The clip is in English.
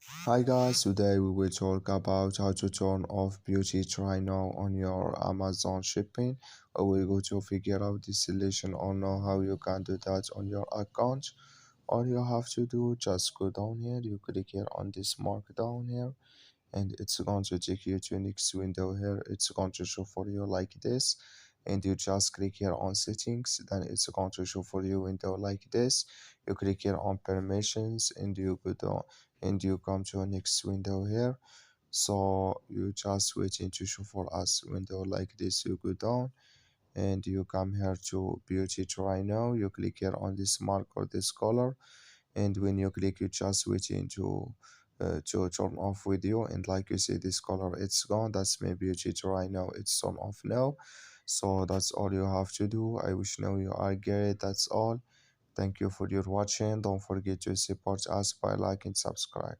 Hi guys, today we will talk about how to turn off beauty try now on your Amazon shipping. We will go to figure out the solution or know how you can do that on your account. All you have to do, just go down here, you click here on this mark down here, and it's going to take you to next window here. It's going to show for you like this, and you just click here on settings, then it's going to show for you window like this. You click here on permissions and you go down and you come to a next window here. So you just waiting to show for us window like this. You go down and you come here to beauty try now. You click here on this mark or this color, and when you click you just waiting to turn off video, and like you see this color it's gone. That's my beauty right now, it's turned off now. So that's all you have to do. I wish now you are great. That's all. Thank you for your watching. Don't forget to support us by like and subscribe.